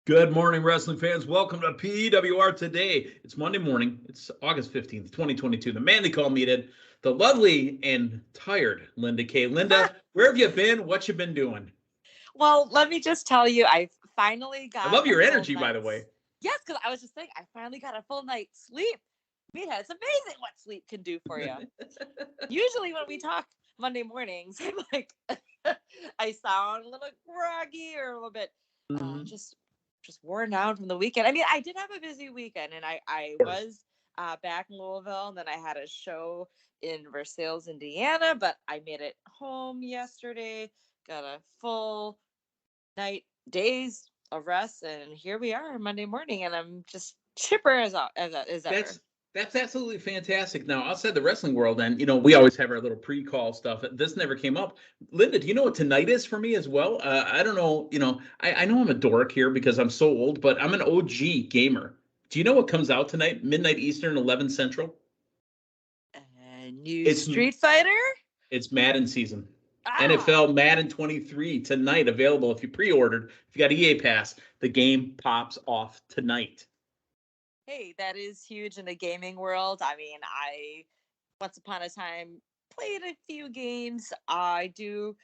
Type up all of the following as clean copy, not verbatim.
Good morning, wrestling fans. Welcome to PWR Today. It's Monday morning. It's August 15th, 2022. The man they call Meathead, the lovely and tired Linda K. Linda, where have you been? What you been doing? Well, let me just tell you, I finally I got love a your full energy, by the night's. way. Yes, because I was just saying, I finally got a full night's sleep. Meathead, it's amazing what sleep can do for you. Usually, when we talk Monday mornings, I'm like, I sound a little groggy or a little bit Mhm. just worn out from the weekend. I mean, I did have a busy weekend, and I Of course. was back in Louisville, and then I had a show in Versailles, Indiana, but I made it home yesterday. Got a full days of rest, and here we are Monday morning, and I'm just chipper as ever. That's that's absolutely fantastic. Now, outside the wrestling world, and we always have our little pre-call stuff. This never came up. Linda, do you know what tonight is for me as well? I don't know. I know I'm a dork here because I'm so old, but I'm an OG gamer. Do you know what comes out tonight? Midnight Eastern, 11 Central. New It's Street Fighter. it's Madden season. Ah, NFL Madden 23 tonight available if you pre-ordered. If you got EA Pass, the game pops off tonight. hey, that is huge in the gaming world. I mean, I once upon a time played a few games. I do,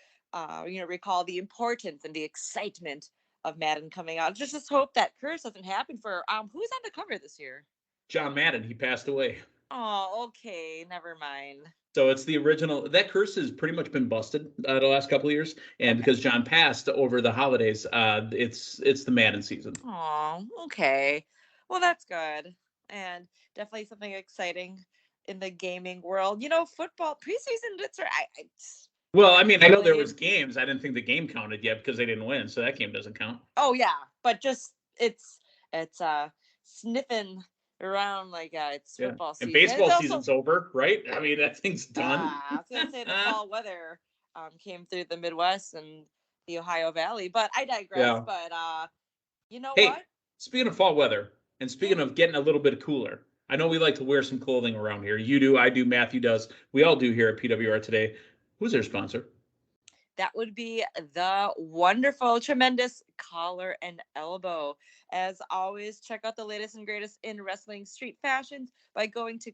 recall the importance and the excitement of Madden coming out. Just hope that curse doesn't happen for who's on the cover this year. John Madden, he passed away. Oh, okay, never mind. So it's the original. That curse has pretty much been busted the last couple of years, and Okay. because John passed over the holidays, it's the Madden season. Oh, okay. Well, that's good. And definitely something exciting in the gaming world. Football preseason, it's Well, I already mean, I know there played. was games. I didn't think the game counted yet because they didn't win, so that game doesn't count. Oh yeah, but just it's sniffing around like it's Yeah, football and season. It's baseball also season's over, right? I mean, that thing's done. I was gonna say the fall weather came through the Midwest and the Ohio Valley, but I digress. Yeah. But you know Hey, what? speaking of fall weather, and speaking Yeah. of getting a little bit cooler, I know we like to wear some clothing around here. You do, I do, Matthew does. We all do here at PWR Today. Who's their sponsor? That would be the wonderful, tremendous Collar and Elbow. As always, check out the latest and greatest in wrestling street fashions by going to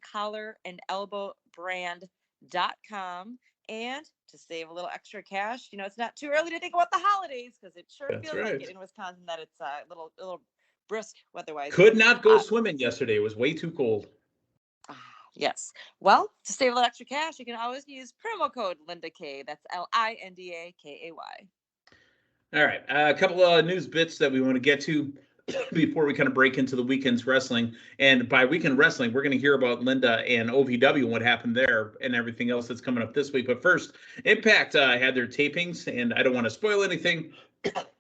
collarandelbowbrand.com. And to save a little extra cash, it's not too early to think about the holidays because it sure That's feels like right. it in Wisconsin that it's a little brisk weather-wise. Could not go Uh, swimming yesterday. It was way too cold. yes. Well, to save a little extra cash, you can always use promo code Linda K. That's LINDAKAY. All right. A couple of news bits that we want to get to before we kind of break into the weekend's wrestling. And by weekend wrestling, we're going to hear about Linda and OVW and what happened there and everything else that's coming up this week. But first, Impact had their tapings, and I don't want to spoil anything,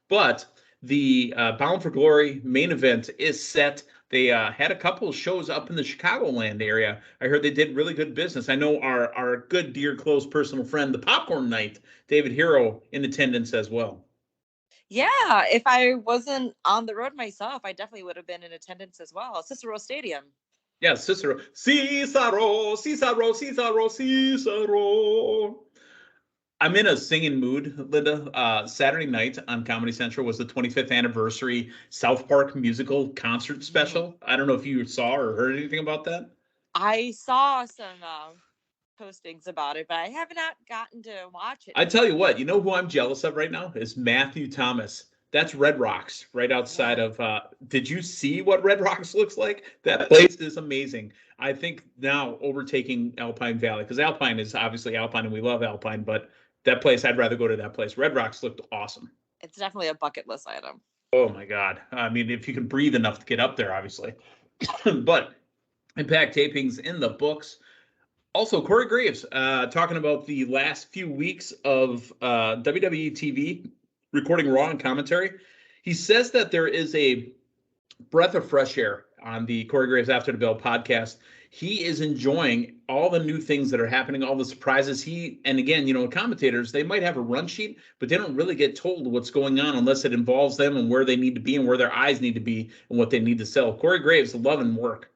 but the Bound for Glory main event is set. They had a couple of shows up in the Chicagoland area. I heard they did really good business. I know our good, dear, close personal friend, the Popcorn Knight, David Hero, in attendance as well. Yeah, if I wasn't on the road myself, I definitely would have been in attendance as well. Cicero Stadium. Yeah, Cicero. Cicero, Cicero, Cicero, Cicero. I'm in a singing mood, Linda. Saturday night on Comedy Central was the 25th anniversary South Park musical concert Mhm. special. I don't know if you saw or heard anything about that. I saw some postings about it, but I have not gotten to watch it I tell you myself. what, you know who I'm jealous of right now is Matthew Thomas. That's Red Rocks right outside Yeah. of. Did you see what Red Rocks looks like? That place is amazing. I think now overtaking Alpine Valley because Alpine is obviously Alpine and we love Alpine, but that place I'd rather go to that place. Red Rocks looked awesome. It's definitely a bucket list item. Oh my God! I mean, if you can breathe enough to get up there, obviously. But Impact tapings in the books. Also, Corey Graves talking about the last few weeks of WWE TV, recording Raw and commentary. He says that there is a breath of fresh air on the Corey Graves After the Bell podcast. He is enjoying all the new things that are happening, all the surprises. And again, commentators, they might have a run sheet, but they don't really get told what's going on unless it involves them and where they need to be and where their eyes need to be and what they need to sell. Corey Graves, loving work.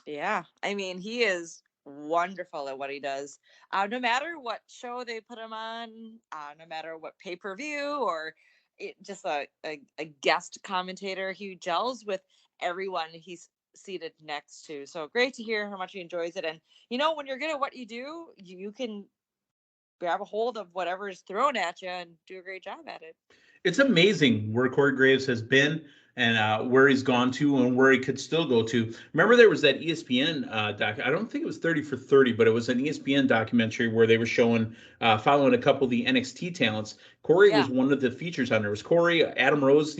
Yeah, I mean, he is wonderful at what he does. No matter what show they put him on, no matter what pay per view or just a guest commentator. He gels with everyone he's seated next to. So great to hear how much he enjoys it. And when you're good at what you do, you can grab a hold of whatever is thrown at you and do a great job at it. It's amazing where Corey Graves has been and where he's gone to and where he could still go to. Remember, there was that ESPN doc. I don't think it was 30 for 30, but it was an ESPN documentary where they were showing, following a couple of the NXT talents. Corey was one of the features on there. It was Corey, Adam Rose,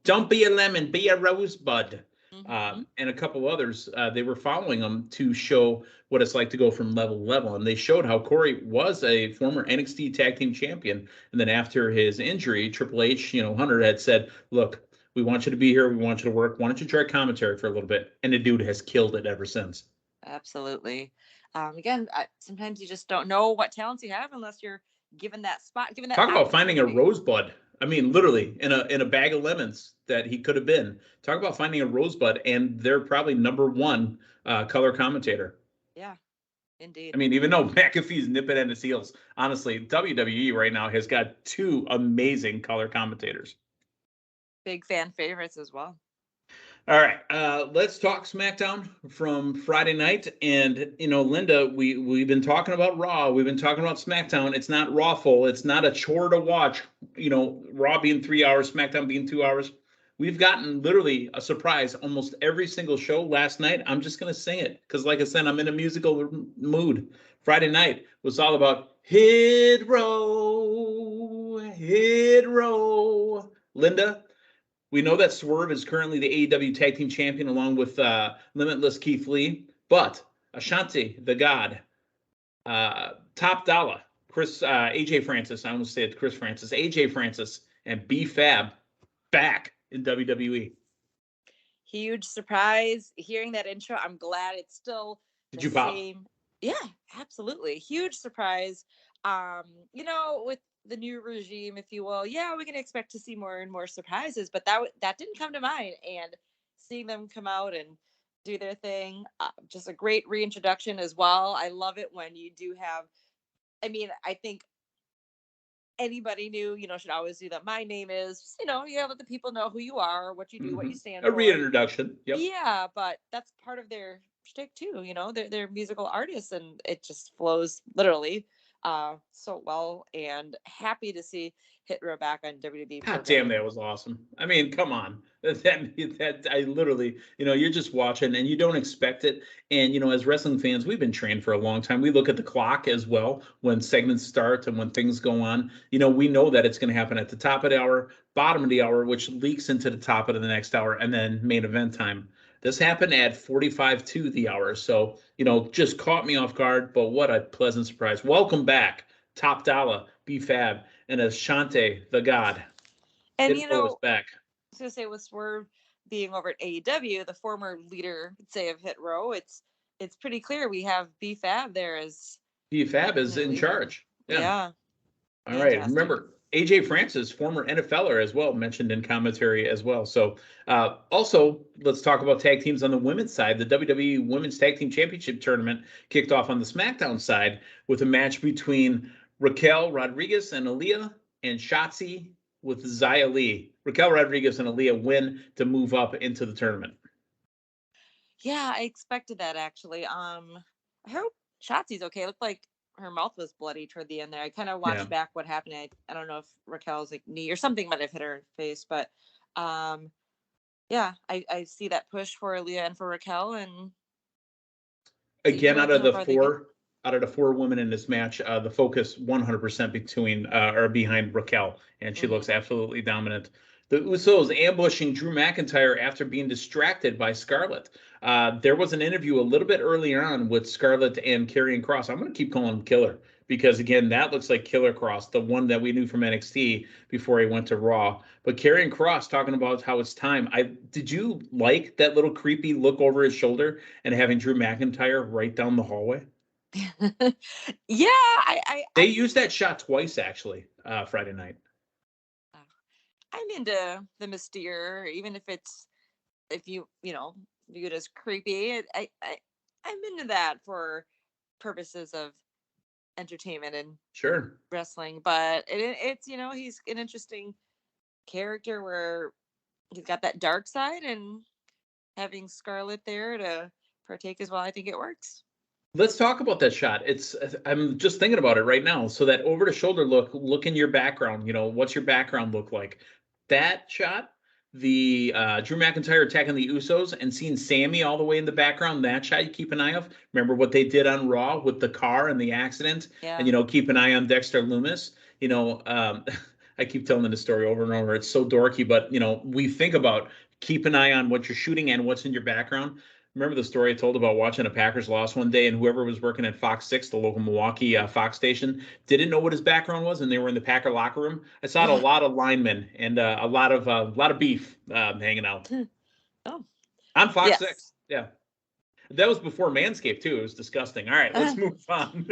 don't be a lemon, be a rosebud. And a couple others, they were following him to show what it's like to go from level to level. And they showed how Corey was a former NXT tag team champion. And then after his injury, Triple H, Hunter had said, look, we want you to be here. We want you to work. Why don't you try commentary for a little bit? And the dude has killed it ever since. Absolutely. Again, sometimes you just don't know what talents you have unless you're given that spot, given that. Talk about finding a rosebud. I mean, literally in a bag of lemons that he could have been. Talk about finding a rosebud, and they're probably number one color commentator. Yeah, indeed. I mean, even though McAfee's nipping at his heels, honestly, WWE right now has got two amazing color commentators. Big fan favorites as well. All right, let's talk SmackDown from Friday night. And, Linda, we've been talking about Raw. We've been talking about SmackDown. It's not Rawful. It's not a chore to watch, Raw being 3 hours, SmackDown being 2 hours. We've gotten literally a surprise almost every single show last night. I'm just going to sing it because, like I said, I'm in a musical mood. Friday night was all about Hit Row, Hit Row. Linda, we know that Swerve is currently the AEW Tag Team Champion along with Limitless Keith Lee, but Ashanti, the God, Top Dollar, AJ Francis, I almost said Chris Francis, AJ Francis, and B-Fab back in WWE. Huge surprise. Hearing that intro, I'm glad it's still Did you pop? Same. Yeah, absolutely. Huge surprise. With the new regime, if you will, we can expect to see more and more surprises, but that didn't come to mind. And seeing them come out and do their thing, just a great reintroduction as well. I love it when you do have, I think anybody new, should always do that. My name is, let the people know who you are, what you do, what you stand for. A reintroduction. Yep. Yeah, but that's part of their shtick too. They're musical artists, and it just flows literally so well. And happy to see Hit Row back on WWE. God damn, that was awesome. I mean, come on. That I literally, you're just watching and you don't expect it. And, as wrestling fans, we've been trained for a long time. We look at the clock as well when segments start and when things go on. We know that it's going to happen at the top of the hour, bottom of the hour, which leaks into the top of the next hour, and then main event time. This happened at 45 to the hour. So, just caught me off guard, but what a pleasant surprise. Welcome back, Top Dollar, B-Fab, and Ashanti, the God. And, back. I was going to say with Swerve being over at AEW, the former leader, say, of Hit Row, it's pretty clear we have B-Fab there as... B-Fab is in charge. Yeah. All right. Remember, AJ Francis, former NFLer as well, mentioned in commentary as well. So also, let's talk about tag teams on the women's side. The WWE Women's Tag Team Championship Tournament kicked off on the SmackDown side with a match between Raquel Rodriguez and Aaliyah, and Shotzi with Xia Li. Raquel Rodriguez and Aaliyah win to move up into the tournament. Yeah, I expected that, actually. I hope Shotzi's okay. It looked like her mouth was bloody toward the end there. I kind of watched back what happened. I don't know if Raquel's knee or something might have hit her face, but I see that push for Aaliyah and for Raquel. And again, out of the four women in this match, the focus 100% behind Raquel, and she looks absolutely dominant. The Usos ambushing Drew McIntyre after being distracted by Scarlett. There was an interview a little bit earlier on with Scarlett and Karrion Kross. I'm going to keep calling him Killer because, again, that looks like Killer Kross, the one that we knew from NXT before he went to Raw. But Karrion Kross talking about how it's time. Did you like that little creepy look over his shoulder and having Drew McIntyre right down the hallway? Yeah, they used that shot twice, actually, Friday night. I'm into the mystere, even if you view it as creepy. I'm into that for purposes of entertainment and sure wrestling. But it's he's an interesting character where he's got that dark side, and having Scarlett there to partake as well, I think it works. Let's talk about that shot. I'm just thinking about it right now. So that over the shoulder look in your background, what's your background look like? That shot, the Drew McIntyre attacking the Usos and seeing Sammy all the way in the background, that shot you keep an eye of. Remember what they did on Raw with the car and the accident? Yeah. And, keep an eye on Dexter Lumis. I keep telling the story over and over. It's so dorky, but, we think about keep an eye on what you're shooting and what's in your background. Remember the story I told about watching a Packers loss one day, and whoever was working at Fox 6, the local Milwaukee Fox station, didn't know what his background was, and they were in the Packer locker room. I saw a lot of linemen and a lot of beef hanging out. Oh, on Fox 6. Yeah, that was before Manscaped too. It was disgusting. All right, let's move on.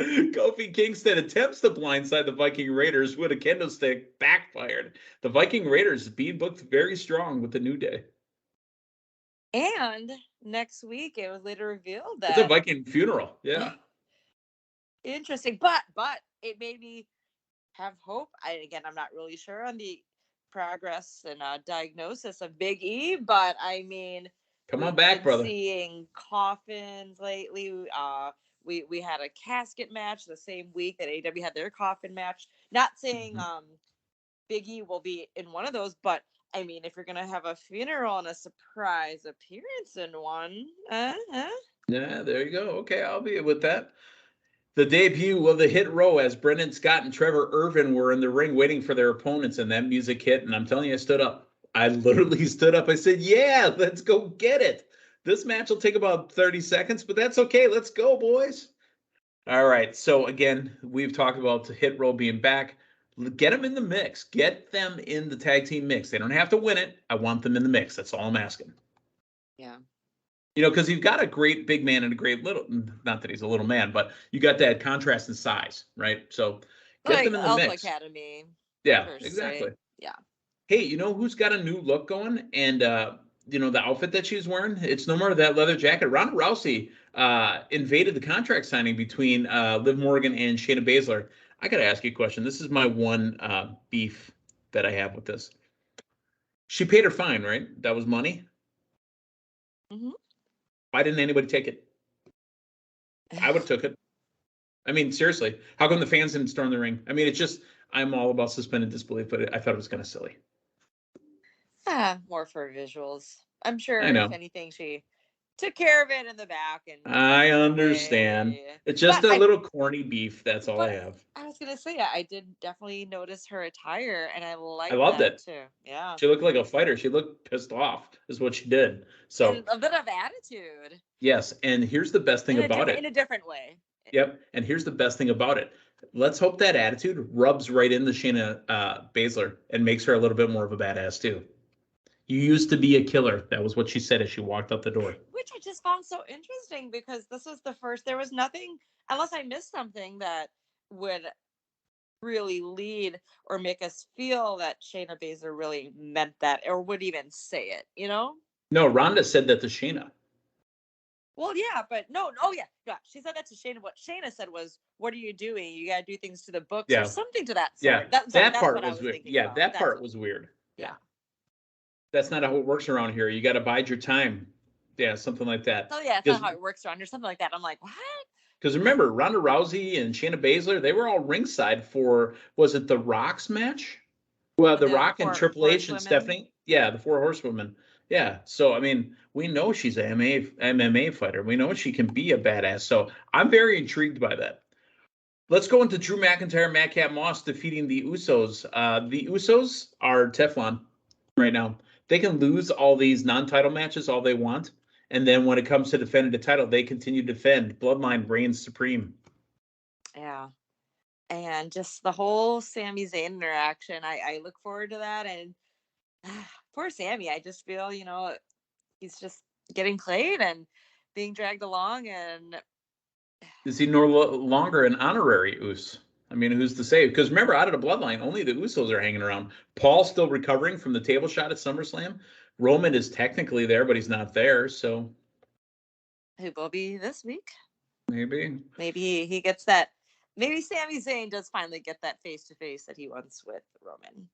Kofi Kingston attempts to blindside the Viking Raiders with a kendo stick, backfired. The Viking Raiders being booked very strong with the New Day. And next week, it was later revealed that it's a Viking funeral. Yeah. Interesting. But it made me have hope. I'm not really sure on the progress and diagnosis of Big E, but I mean, come on back, brother. Seeing coffins lately. We had a casket match the same week that AEW had their coffin match. Not saying Big E will be in one of those, but I mean, if you're going to have a funeral and a surprise appearance in one. Yeah, there you go. Okay, I'll be with that. The debut of the Hit Row as Brendan Scott and Trevor Irvin were in the ring waiting for their opponents, and that music hit, and I'm telling you, I stood up. I literally stood up. I said, yeah, let's go get it. This match will take about 30 seconds, but that's okay. Let's go, boys. All right, so again, we've talked about the Hit Row being back. Get them in the mix. Get them in the tag team mix. They don't have to win it. I want them in the mix. That's all I'm asking. Yeah. Because you've got a great big man and a great little, not that he's a little man, but you got that contrast in size, right? So get them in the Alpha mix. Academy. Yeah, exactly. Se. Yeah. Hey, who's got a new look going? And, the outfit that she's wearing, it's no more of that leather jacket. Ronda Rousey invaded the contract signing between Liv Morgan and Shayna Baszler. I got to ask you a question. This is my one beef that I have with this. She paid her fine, right? That was money. Mm-hmm. Why didn't anybody take it? I would have took it. I mean, seriously, how come the fans didn't storm the ring? I mean, it's just, I'm all about suspended disbelief, but I thought it was kind of silly. More for visuals. I'm sure I know. if anything, she took care of it in the back. And I understand. It's just a little corny beef. That's all I have. I was going to say, I did definitely notice her attire, and I loved that it too. Yeah. She looked like a fighter. She looked pissed off is what she did. So and a bit of attitude. Yes. And here's the best thing about it. In a different way. Yep. And here's the best thing about it. Let's hope that attitude rubs right into Shayna Baszler and makes her a little bit more of a badass too. You used to be a killer. That was what she said as she walked out the door. Which I just found so interesting because this was the first, there was nothing, unless I missed something, that would really lead or make us feel that Shayna Baszler really meant that or would even say it, No, Rhonda said that to Shayna. Well, yeah, but no, she said that to Shayna. What Shayna said was, "What are you doing? You gotta do things to the books or something to that sort." Yeah, that part was weird. Yeah, that part was weird. Yeah. That's not how it works around here. You got to bide your time. Yeah, something like that. Oh, yeah, that's not how it works around here. Something like that. I'm like, what? Because remember, Ronda Rousey and Shayna Baszler, they were all ringside for, was it the Rock's match? Well, the Rock and Triple H and Stephanie. Yeah, the Four Horsewomen. Yeah, so, I mean, we know she's an MMA fighter. We know she can be a badass. So I'm very intrigued by that. Let's go into Drew McIntyre, Madcap Moss defeating the Usos. The Usos are Teflon right now. They can lose all these non-title matches all they want. And then when it comes to defending the title, they continue to defend. Bloodline reigns supreme. Yeah. And just the whole Sami Zayn interaction, I look forward to that. And poor Sami, I just feel, he's just getting played and being dragged along. And is he no longer an honorary Us? I mean, who's to say? Because remember, out of the Bloodline, only the Usos are hanging around. Paul's still recovering from the table shot at SummerSlam. Roman is technically there, but he's not there. So who will be this week? Maybe he gets that. Maybe Sami Zayn does finally get that face-to-face that he wants with Roman.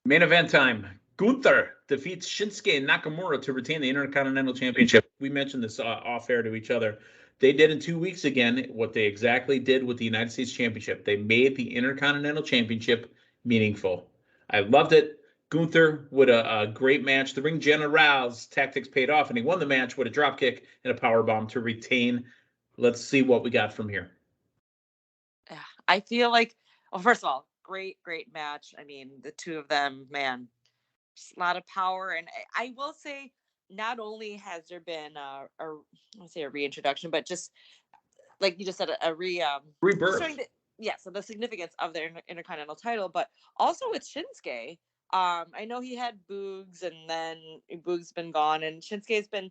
Main event time. Gunther defeats Shinsuke Nakamura to retain the Intercontinental Championship. We mentioned this off air to each other. They did in 2 weeks again what they exactly did with the United States Championship. They made the Intercontinental Championship meaningful. I loved it. Gunther with a great match. The Ring General's tactics paid off, and he won the match with a dropkick and a powerbomb to retain. Let's see what we got from here. Yeah, I feel like, well, first of all, great match. I mean, the two of them, man, just a lot of power. And I will say, not only has there been I won't say a reintroduction, but just like you just said, a rebirth. So the significance of the Intercontinental title, but also with Shinsuke. I know he had Boogs, and then Boogs been gone, and Shinsuke's been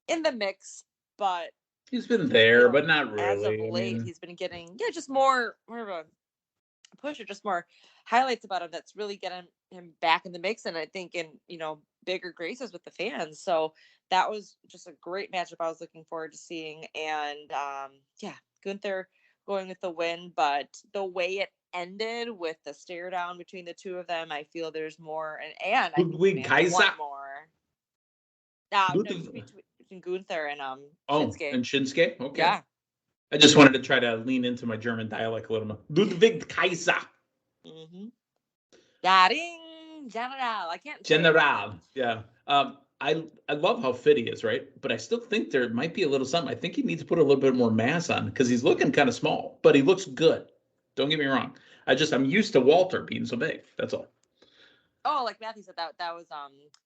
in the mix, but he's been there, but not really. As of late, he's been getting just more of a push, or just more highlights about him that's really getting him back in the mix, and I think in bigger graces with the fans. So that was just a great matchup I was looking forward to seeing, and Gunther going with the win. But the way it ended with the stare down between the two of them, I feel there's more, and I want more. Between Gunther and Shinsuke. And Shinsuke? Okay. Yeah. I just wanted to try to lean into my German dialect a little more. Ludwig Kaiser. Mm-hmm. General. I can't. General. Yeah. I love how fit he is, right? But I still think there might be a little something. I think he needs to put a little bit more mass on because he's looking kind of small, but he looks good. Don't get me wrong. I'm used to Walter being so big. That's all. Oh, like Matthew said, that was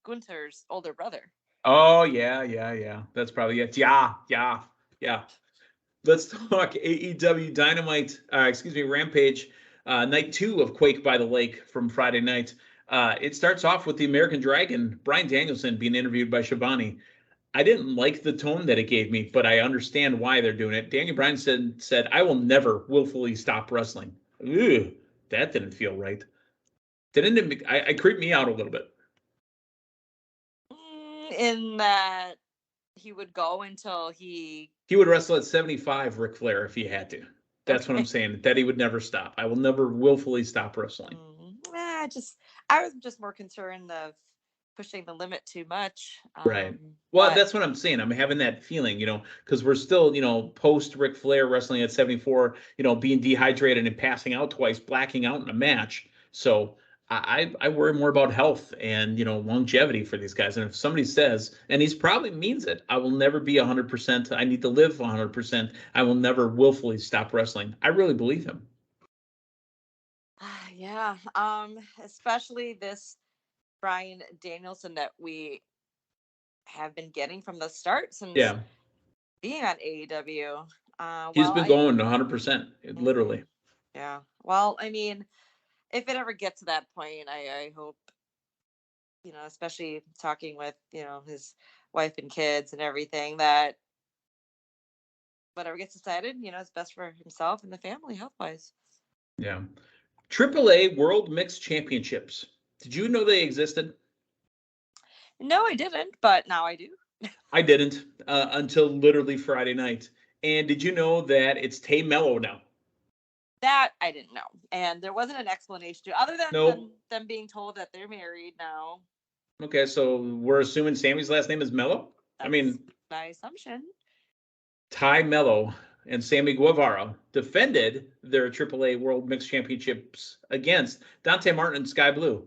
Gunther's older brother. Oh yeah. That's probably it. Yeah. Let's talk AEW Dynamite. Rampage. Night 2 of Quake by the Lake from Friday night. It starts off with the American Dragon, Bryan Danielson, being interviewed by Shivani. I didn't like the tone that it gave me, but I understand why they're doing it. Daniel Bryan said, "I will never willfully stop wrestling." Ew, that didn't feel right. I creeped me out a little bit. In that he would go until he would wrestle at 75, Ric Flair, if he had to. That's what I'm saying. That he would never stop. I will never willfully stop wrestling. I was just more concerned of pushing the limit too much. Right. Well, that's what I'm saying. I'm having that feeling, because we're still, post Ric Flair wrestling at 74, being dehydrated and passing out twice, blacking out in a match. So I worry more about health and, longevity for these guys. And if somebody says, and he's probably means it, I will never be 100%. I need to live 100%. I will never willfully stop wrestling. I really believe him. Yeah. Especially this Bryan Danielson that we have been getting from the start since being on AEW. He's been going 100%, literally. Yeah. Well, I mean, if it ever gets to that point, I hope, especially talking with, his wife and kids and everything, that whatever gets decided, is best for himself and the family health-wise. Yeah. AAA World Mixed Championships. Did you know they existed? No, I didn't, but now I do. I didn't until literally Friday night. And did you know that it's Tay Mello now? That I didn't know. And there wasn't an explanation other than them being told that they're married now. Okay, so we're assuming Sammy's last name is Mello? That's my assumption. Tay Mello and Sammy Guevara defended their AAA World Mixed Championships against Dante Martin and Sky Blue.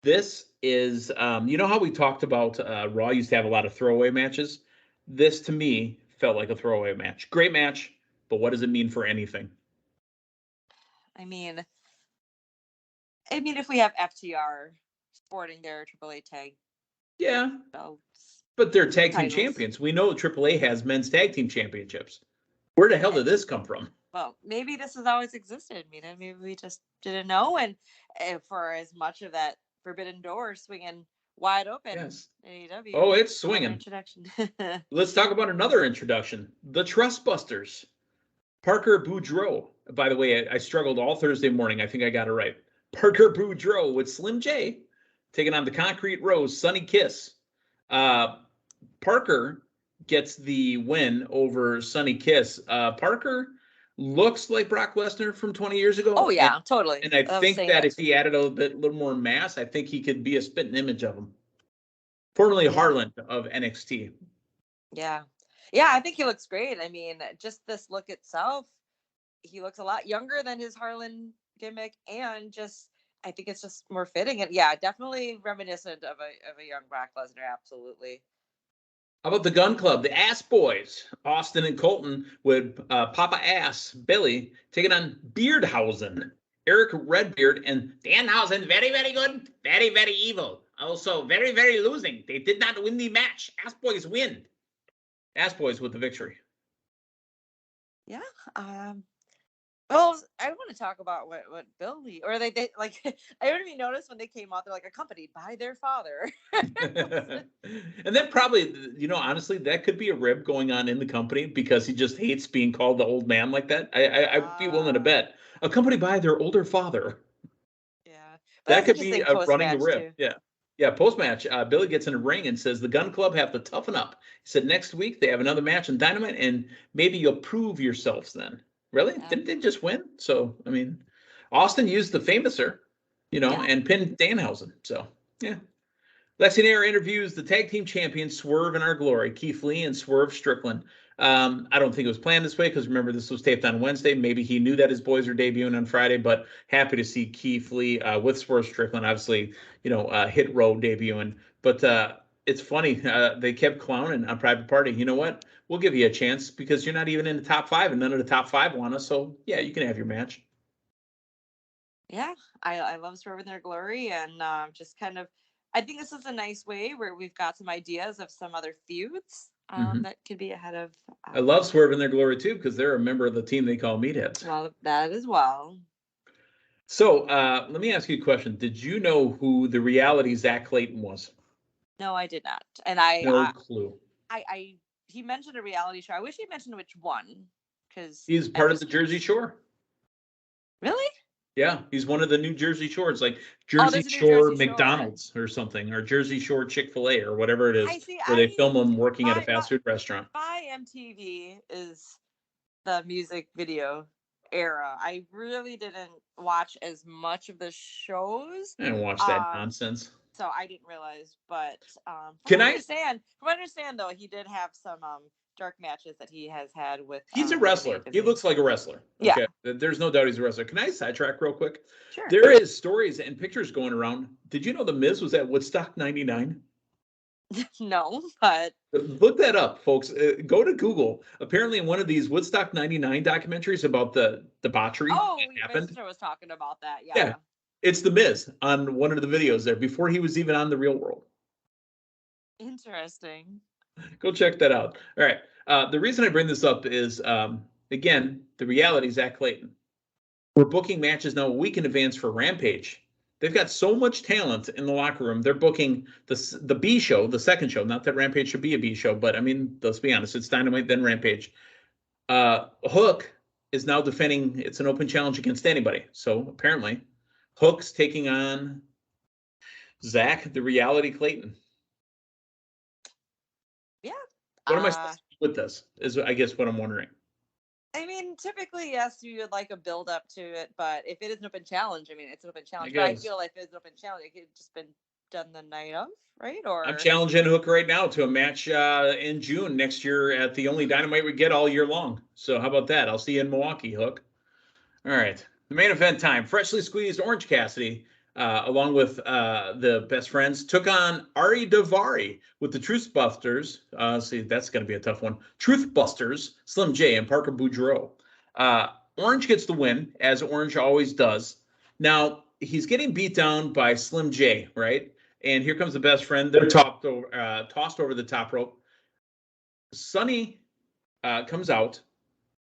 This is, how we talked about Raw used to have a lot of throwaway matches? This, to me, felt like a throwaway match. Great match, but what does it mean for anything? I mean, if we have FTR sporting their AAA tag. Yeah. But they're tag team champions. We know AAA has men's tag team championships. Where the hell did this come from? Well, maybe this has always existed. Maybe we just didn't know. And for as much of that forbidden door swinging wide open, yes. AEW. Oh, it's swinging. Introduction. Let's talk about another introduction. The Trustbusters. Parker Boudreaux. By the way, I struggled all Thursday morning. I think I got it right. Parker Boudreaux with Slim J taking on the Concrete Rose, Sunny Kiss. Parker gets the win over Sunny Kiss. Parker looks like Brock Lesnar from 20 years ago. Oh yeah, totally. And I think that if too. he added a little more mass, I think he could be a spitting image of him. Formerly Harland of NXT. Yeah. Yeah, I think he looks great. I mean, just this look itself, he looks a lot younger than his Harlan gimmick, and just I think it's just more fitting. And yeah, definitely reminiscent of a young Brock Lesnar, absolutely. How about the Gun Club, the Ass Boys, Austin and Colton with Papa Ass Billy taking on Beardhausen, Eric Redbeard, and Danhausen. Very, very good, very, very evil. Also, very, very losing. They did not win the match. Ass Boys win. Ass Boys with the victory. Yeah. Well, I want to talk about what Billy, or they like. I didn't even notice when they came out. They're like accompanied by their father. And then probably, honestly, that could be a rib going on in the company because he just hates being called the old man like that. I'd be willing to bet accompanied by their older father. Yeah, but that could be a running rib. Too. Yeah. Post match, Billy gets in a ring and says the Gun Club have to toughen up. He said next week they have another match in Dynamite, and maybe you'll prove yourselves then. Really? Yeah. Didn't they just win? So, I mean, Austin used the famouser, and pinned Danhausen. So, yeah. Lexi Nair interviews the tag team champions, Swerve and Our Glory, Keith Lee and Swerve Strickland. I don't think it was planned this way because remember, this was taped on Wednesday. Maybe he knew that his boys are debuting on Friday, but happy to see Keith Lee with Swerve Strickland, obviously, Hit Row debuting. But it's funny. They kept clowning on Private Party. You know what? We'll give you a chance because you're not even in the top 5 and none of the top 5 want us. So, yeah, you can have your match. Yeah, I love Swerve and Their Glory, and just kind of, I think this is a nice way where we've got some ideas of some other feuds that could be ahead of. I love Swerve and Their Glory too because they're a member of the team they call Meatheads. Well, that as well. So let me ask you a question. Did you know who the reality Zach Clayton was? No, I did not. And no clue. He mentioned a reality show. I wish he mentioned which one, because he's part of the Jersey Shore. Really? Yeah, he's one of the new Jersey Shores, like Jersey Shore McDonald's or something, or Jersey Shore Chick-fil-A or whatever it is, where they film him working at a fast food restaurant. My MTV is the music video era. I really didn't watch as much of the shows. I didn't watch that nonsense. So I didn't realize, but from what I understand though, he did have some dark matches that he has had with. He's a wrestler. He looks like a wrestler. Yeah. Okay. There's no doubt he's a wrestler. Can I sidetrack real quick? Sure. There is stories and pictures going around. Did you know The Miz was at Woodstock 99? No, but look that up, folks. Go to Google. Apparently, in one of these Woodstock 99 documentaries about the debauchery that happened. My sister was talking about that. Yeah. It's The Miz on one of the videos there before he was even on The Real World. Interesting. Go check that out. All right. The reason I bring this up is, again, the reality, Zach Clayton. We're booking matches now a week in advance for Rampage. They've got so much talent in the locker room. They're booking the B show, the second show. Not that Rampage should be a B show, but I mean, let's be honest. It's Dynamite, then Rampage. Hook is now defending. It's an open challenge against anybody. So apparently, Hook's taking on Zach, the reality Clayton. Yeah. What am I supposed to do with this? Is I guess what I'm wondering. I mean, typically, yes, you would like a build up to it, but if it is an open challenge, I mean, it's an open challenge. But I feel like if it's an open challenge, it could have just been done the night of, right? Or I'm challenging Hook right now to a match in June next year at the only Dynamite we get all year long. So how about that? I'll see you in Milwaukee, Hook. All right. The main event time. Freshly squeezed Orange Cassidy, along with the best friends, took on Ari Daivari with the Truthbusters. See, that's going to be a tough one. Truthbusters, Slim J and Parker Boudreaux. Orange gets the win, as Orange always does. Now, he's getting beat down by Slim J, right? And here comes the best friend. They're tossed over the top rope. Sonny comes out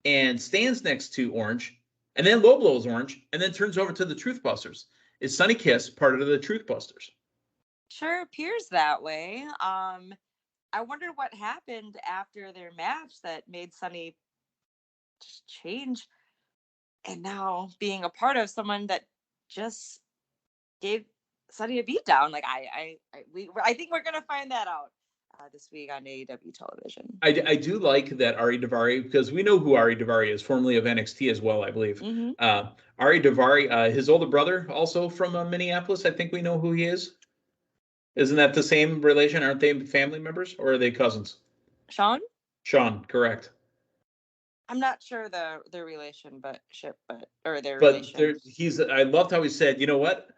and stands next to Orange, and then low blows Orange, and then turns over to the Truthbusters. Is Sonny Kiss part of the Truthbusters? Sure appears that way. I wonder what happened after their match that made Sonny just change, and now being a part of someone that just gave Sonny a beatdown. Like I think we're gonna find that out. this week on AEW television. I do like that Ari Daivari, because we know who Ari Daivari is, formerly of NXT as well, I believe. Mm-hmm. Ari Daivari, his older brother, also from Minneapolis. I think we know who he is. Isn't that the same relation? Aren't they family members, or are they cousins? Sean, correct. I'm not sure their relation, but their But relation. I loved how he said, you know what?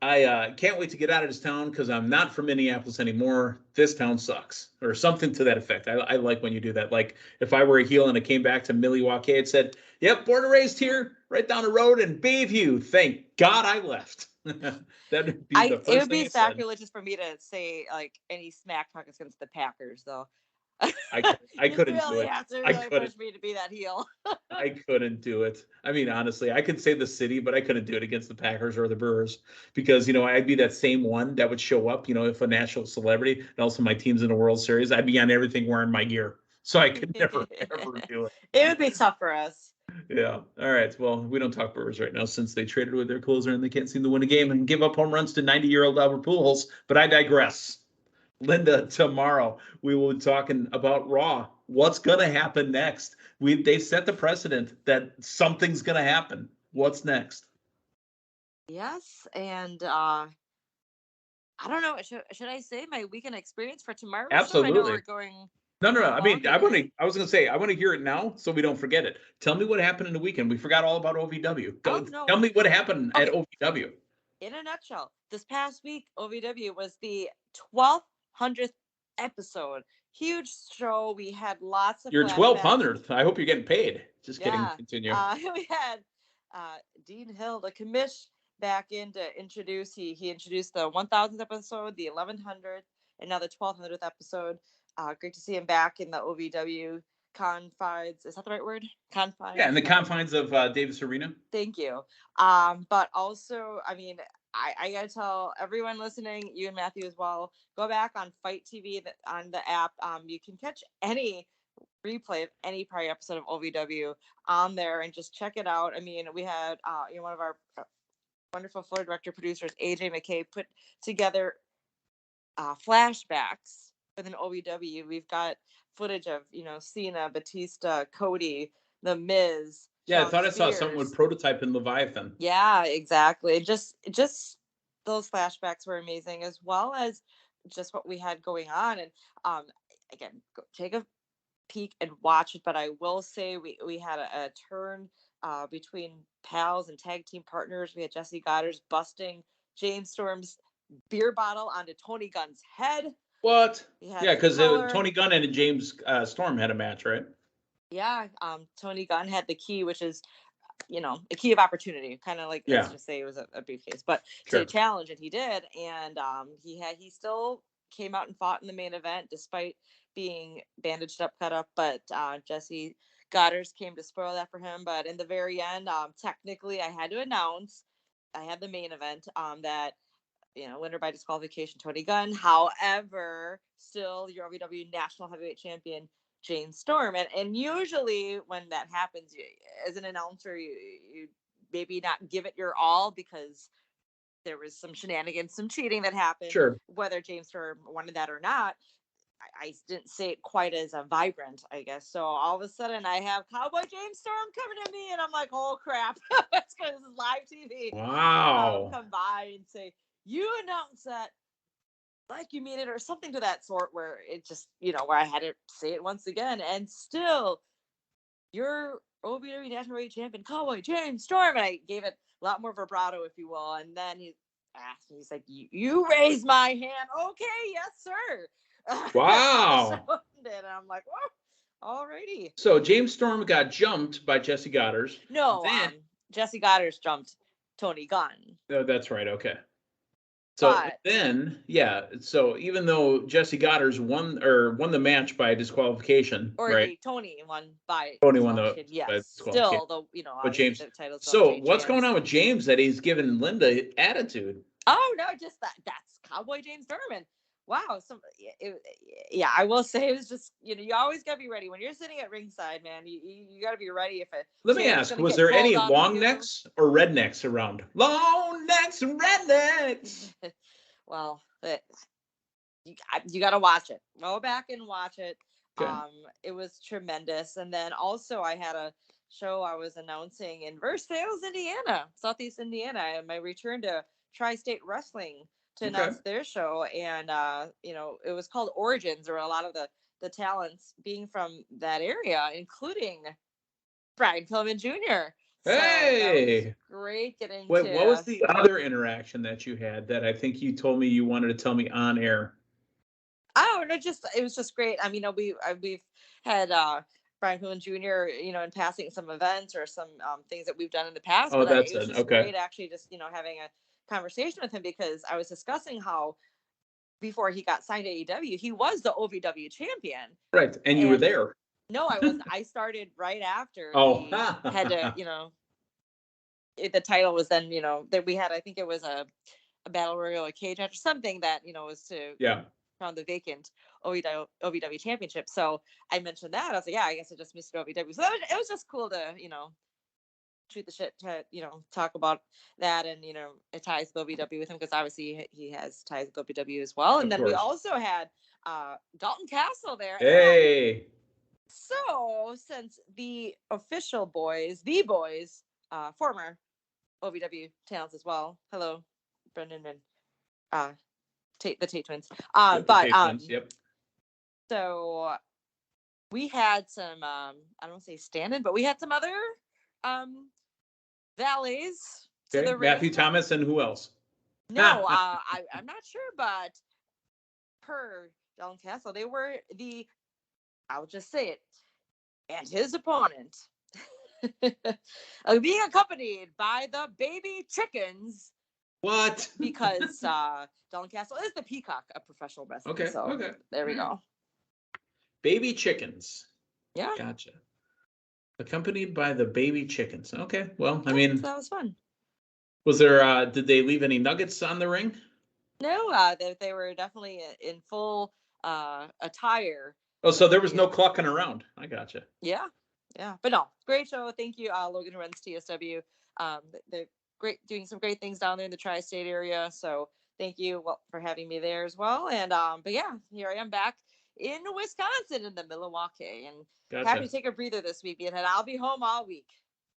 I can't wait to get out of this town because I'm not from Minneapolis anymore. This town sucks, or something to that effect. I like when you do that. Like if I were a heel and I came back to Milwaukee, it said, "Yep, born and raised here, right down the road in Bayview. Thank God I left." That'd be the first It would thing be I said. sacrilegious for me to say like any smack talk against the Packers, though. I couldn't do it. Have to I really couldn't. push me to be that heel. I couldn't do it. I mean, honestly, I could say the city, but I couldn't do it against the Packers or the Brewers because, I'd be that same one that would show up, if a national celebrity and also my team's in the World Series, I'd be on everything wearing my gear. So I could never, ever do it. It would be tough for us. Yeah. All right. Well, we don't talk Brewers right now since they traded with their closer and they can't seem to win a game and give up home runs to 90-year-old Albert Pujols. But I digress. Linda, tomorrow we will be talking about Raw. What's going to happen next? They set the precedent that something's going to happen. What's next? Yes, and I don't know. Should I say my weekend experience for tomorrow? Absolutely. I know we're going. No. I mean, I was going to say, I want to hear it now so we don't forget it. Tell me what happened in the weekend. We forgot all about OVW. Tell me what happened at OVW. In a nutshell, this past week, OVW was the 1,200th episode. Huge show. We had lots of. Your 1,200th. I hope you're getting paid. Just kidding. Continue. We had Dean Hill, the commish, back in to introduce. He introduced the 1,000th episode, the 1,100th, and now the 1,200th episode. Great to see him back in the OVW confines. Is that the right word? Confines. Yeah, in the confines of Davis Arena. Thank you. But also, I mean, I gotta tell everyone listening, you and Matthew as well, go back on Fight TV on the app. You can catch any replay of any prior episode of OVW on there and just check it out. I mean, we had one of our wonderful floor director producers, AJ McKay, put together flashbacks with an OVW. We've got footage of Cena, Batista, Cody, The Miz. Yeah, I thought I saw something with Prototype and Leviathan. Yeah, exactly. Just those flashbacks were amazing, as well as just what we had going on. And again, go take a peek and watch it. But I will say we had a turn between pals and tag team partners. We had Jesse Goddard's busting James Storm's beer bottle onto Tony Gunn's head. What? Yeah, because Tony Gunn and James Storm had a match, right? Yeah, Tony Gunn had the key, which is, a key of opportunity, kind of like, let's just say it was a briefcase, but to challenge, and he did, and he still came out and fought in the main event despite being bandaged up, cut up, but Jesse Goddard's came to spoil that for him. But in the very end, technically, I had to announce I had the main event that. Winner by disqualification, Tony Gunn. However, still your OVW National Heavyweight Champion, James Storm. And usually when that happens, as an announcer, you maybe not give it your all because there was some shenanigans, some cheating that happened. Sure. Whether James Storm wanted that or not, I didn't say it quite as vibrant, I guess. So all of a sudden I have Cowboy James Storm coming to me and I'm like, oh crap, that's because this is live TV. Wow. Come by and say, you announce that like you mean it, or something to that sort, where it just, where I had to say it once again. And still, your OVW National Heavyweight Champion, Cowboy James Storm. And I gave it a lot more vibrato, if you will. And then he asked me, he's like, you raised my hand. Okay, yes, sir. Wow. And I'm like, whoa, alrighty. So James Storm got jumped by Jesse Goddard. No, Jesse Goddard jumped Tony Gunn. Oh, that's right. Okay. So so even though Jesse Goddard won the match by disqualification, or right? Tony won by disqualification. Yes, still though, but James. The titles. So what's going on with James that he's giving Linda attitude? Oh no, just that's Cowboy James Storm. Wow, I will say it was just you always gotta be ready when you're sitting at ringside, man. You gotta be ready if it. Let me ask: was there any long necks or rednecks around? Long necks and rednecks. Well, you got to watch it. Go back and watch it. Okay. It was tremendous. And then also I had a show I was announcing in Versailles, Indiana, Southeast Indiana, and my return to Tri-State Wrestling to announce their show. And it was called Origins, or a lot of the talents being from that area, including Brian Pillman Jr. So Hey, that was great getting what to. was the other interaction that you had that I think you told me you wanted to tell me on air? Oh no, it was just great. I mean, we've had Brian Pillman Jr. In passing some events or some things that we've done in the past. Oh, But that's it was it. just Okay. great, actually, just having a conversation with him, because I was discussing how before he got signed to AEW, he was the OVW champion. Right, and you were there. No, I wasn't. I started right after Oh, he had to, the title was then, that we had, I think it was a battle royal, a cage match or something that, was to crown the vacant OVW championship. So I mentioned that. I was like, yeah, I guess I just missed OVW. So it was just cool to, shoot the shit to, talk about that. And, it ties with OVW with him, because obviously he has ties with OVW as well. And then we also had Dalton Castle there. Hey. And so since the official boys, former OVW talents as well. Hello, Brendan and the Tate twins. Yep. So we had some I don't want to say stand-in, but we had some other valets to the ring. Matthew Thomas and who else? No, I'm not sure, but per Dalton Castle, they were I'll just say it, and his opponent being accompanied by the baby chickens. What? Because Dalton Castle is the peacock of professional wrestling. Okay. So there we go. Baby chickens. Yeah. Gotcha. Accompanied by the baby chickens. Okay. Well, I mean, so that was fun. Was there? Did they leave any nuggets on the ring? No. They were definitely in full attire. Oh, so there was no clucking around. I gotcha. Yeah. But no, great show. Thank you, Logan, who runs TSW. They're great, doing some great things down there in the tri-state area. So thank you for having me there as well. And but yeah, here I am back in Wisconsin, in the Milwaukee, and happy to take a breather this week, and I'll be home all week.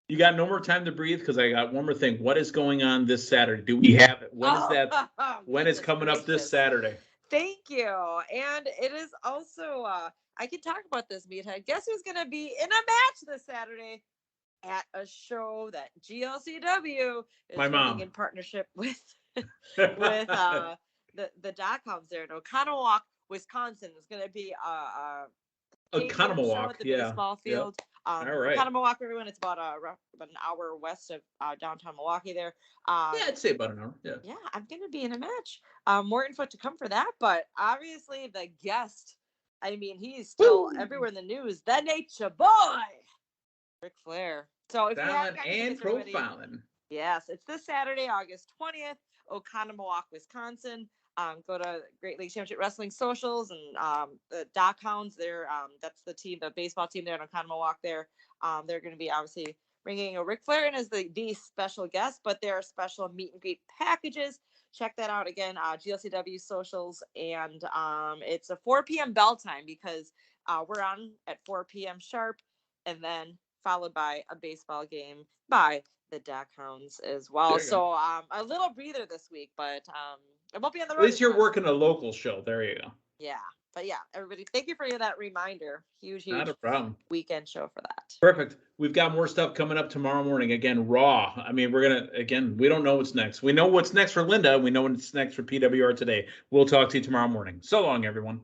You got no more time to breathe, because I got one more thing. What is going on this Saturday? Do we have it? When is that? When is coming up this Saturday? Thank you. And it is also I can talk about this, Meathead. Guess who's going to be in a match this Saturday at a show that GLCW is running in partnership with with the dot-coms there in Oconomowoc, Wisconsin. It's going to be Oconomowoc, at the baseball field. Yep. All right. Oconomowoc, everyone. It's about an hour west of downtown Milwaukee there. Yeah, I'd say about an hour. Yeah. Yeah, I'm going to be in a match. More info to come for that, but obviously the guest, I mean, he's still everywhere in the news. The Nature Boy, Ric Flair. So if you haven't gotten profiling. Yes, it's this Saturday, August 20th, Oconomowoc, Wisconsin. Go to Great Lakes Championship Wrestling socials, and the Dock Hounds. That's the team, the baseball team there in Oconomowoc. They're going to be obviously bringing a Ric Flair in as the special guest, but there are special meet and greet packages. Check that out again, GLCW socials, and it's a 4 p.m. bell time, because we're on at 4 p.m. sharp, and then followed by a baseball game by the Dock Hounds as well. So a little breather this week, but I won't be on the road. At least you're working a local show. There you go. Yeah. But yeah, everybody, thank you for that reminder. Huge Not a problem. Weekend show for that. Perfect. We've got more stuff coming up tomorrow morning. Again, Raw. I mean, we don't know what's next. We know what's next for Linda. We know what's next for PWR Today. We'll talk to you tomorrow morning. So long, everyone.